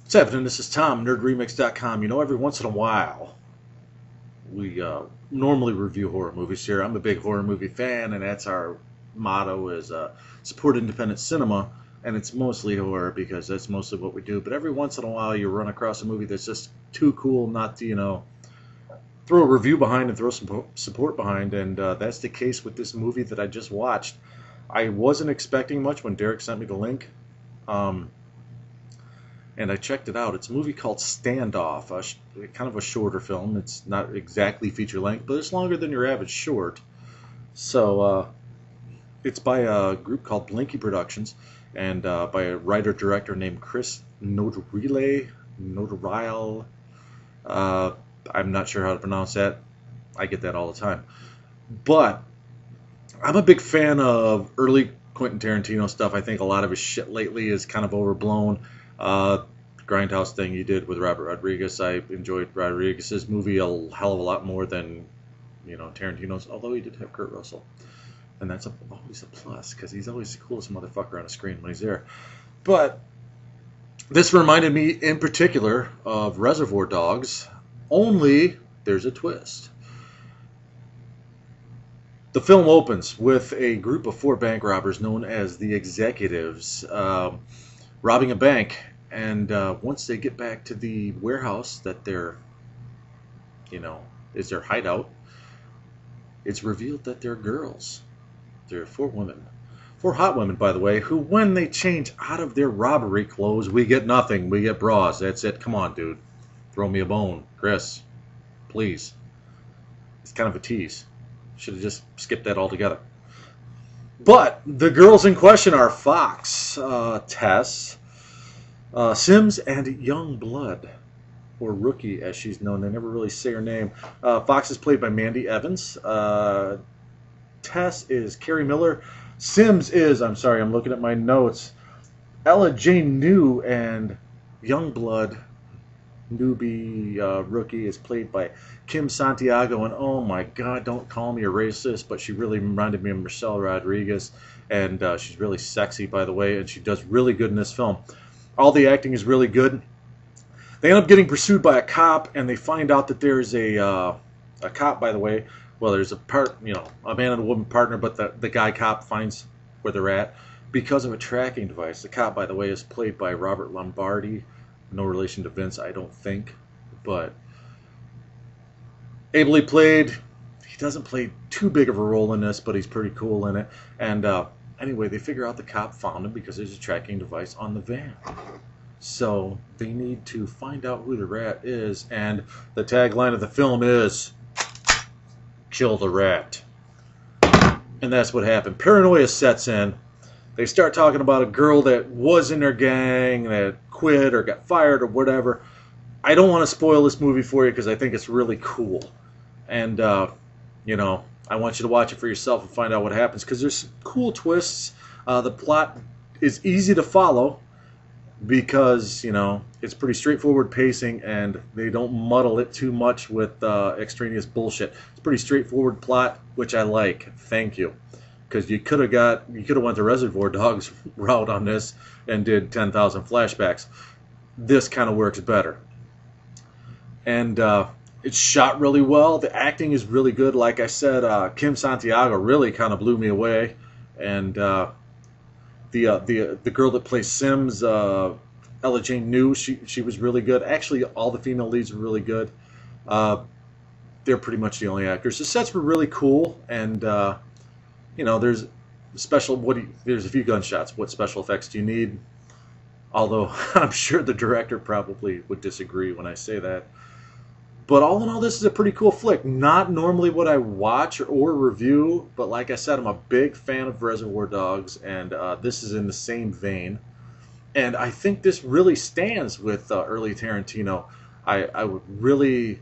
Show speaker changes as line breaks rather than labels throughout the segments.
What's happening? This is Tom, NerdRemix.com. You know, every once in a while, we normally review horror movies here. I'm a big horror movie fan, and that's our motto is support independent cinema, and it's mostly horror because that's mostly what we do. But every once in a while, you run across a movie that's just too cool not to, throw a review behind and throw some support behind, and that's the case with this movie that I just watched. I wasn't expecting much when Derek sent me the link. And I checked it out. It's a movie called Standoff, kind of a shorter film. It's not exactly feature length, but it's longer than your average short. So it's by a group called Blinky Productions, and by a writer-director named Chris Notarile. I'm not sure how to pronounce that. I get that all the time. But I'm a big fan of early Quentin Tarantino stuff. I think a lot of his shit lately is kind of overblown. Grindhouse thing you did with Robert Rodriguez. I enjoyed Rodriguez's movie a hell of a lot more than, Tarantino's, although he did have Kurt Russell. And that's always a plus, because he's always the coolest motherfucker on the screen when he's there. But this reminded me in particular of Reservoir Dogs, only there's a twist. The film opens with a group of 4 bank robbers known as the Executives robbing a bank, and once they get back to the warehouse that is their hideout, it's revealed that they're girls. They're 4 women. 4 hot women, by the way, who, when they change out of their robbery clothes, we get nothing. We get bras. That's it. Come on, dude. Throw me a bone. Chris, please. It's kind of a tease. Should have just skipped that altogether. But the girls in question are Fox, Tess, Sims, and Youngblood, or Rookie as she's known. They never really say her name. Fox is played by Mandy Evans. Tess is Carrie Miller. Sims is, I'm sorry, I'm looking at my notes, Ella Jane New, and Youngblood, Rookie, is played by Kim Santiago. And oh my god, don't call me a racist, but she really reminded me of Michelle Rodriguez, and she's really sexy, by the way, and she does really good in this film. All the acting is really good. They end up getting pursued by a cop, and they find out that there's a cop, by the way. Well, there's a man and a woman partner, but the guy cop finds where they're at because of a tracking device. The cop, by the way, is played by Robert Lombardi. No relation to Vince, I don't think, but ably played. He doesn't play too big of a role in this, but he's pretty cool in it. And anyway, they figure out the cop found him because there's a tracking device on the van. So they need to find out who the rat is, and the tagline of the film is, "Kill the rat." And that's what happened. Paranoia sets in. They start talking about a girl that was in their gang that quit or got fired or whatever. I don't want to spoil this movie for you because I think it's really cool. And, I want you to watch it for yourself and find out what happens because there's some cool twists. The plot is easy to follow because, it's pretty straightforward pacing and they don't muddle it too much with extraneous bullshit. It's a pretty straightforward plot, which I like. Thank you. Because you could have went the Reservoir Dogs route on this and did 10,000 flashbacks. This kind of works better. And it's shot really well. The acting is really good. Like I said, Kim Santiago really kind of blew me away. And the girl that plays Sims, Ella Jane New, she was really good. Actually, all the female leads were really good. They're pretty much the only actors. The sets were really cool, and there's there's a few gunshots. What special effects do you need? Although I'm sure the director probably would disagree when I say that. But all in all, this is a pretty cool flick. Not normally what I watch or review, but like I said, I'm a big fan of Reservoir Dogs, and this is in the same vein. And I think this really stands with early Tarantino. I would really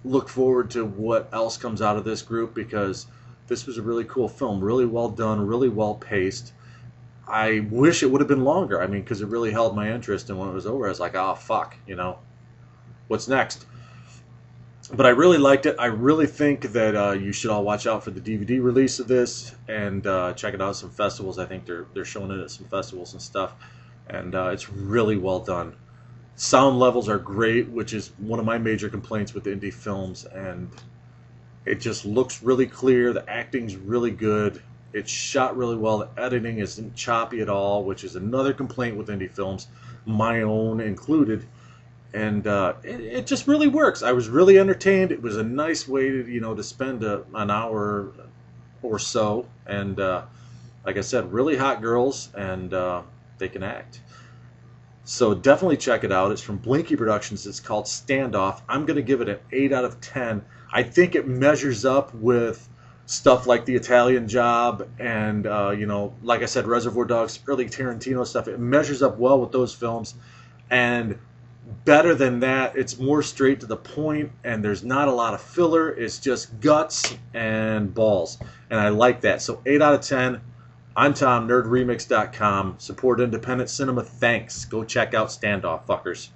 look forward to what else comes out of this group because this was a really cool film, really well done, really well paced. I wish it would have been longer. I mean, because it really held my interest, and when it was over, I was like, oh, fuck, what's next? But I really liked it. I really think that you should all watch out for the DVD release of this and check it out at some festivals. I think they're showing it at some festivals and stuff, and it's really well done. Sound levels are great, which is one of my major complaints with indie films, and it just looks really clear. The acting's really good. It's shot really well. The editing isn't choppy at all, which is another complaint with indie films, my own included. And it just really works. I was really entertained. It was a nice way to, to spend an hour or so. And like I said, really hot girls, and they can act. So definitely check it out. It's from Blinky Productions. It's called Standoff. I'm going to give it an 8 out of 10. I think it measures up with stuff like The Italian Job and, like I said, Reservoir Dogs, early Tarantino stuff. It measures up well with those films. And better than that, it's more straight to the point, and there's not a lot of filler. It's just guts and balls. And I like that. So 8 out of 10. I'm Tom, nerdremix.com. Support independent cinema. Thanks. Go check out Standoff, fuckers.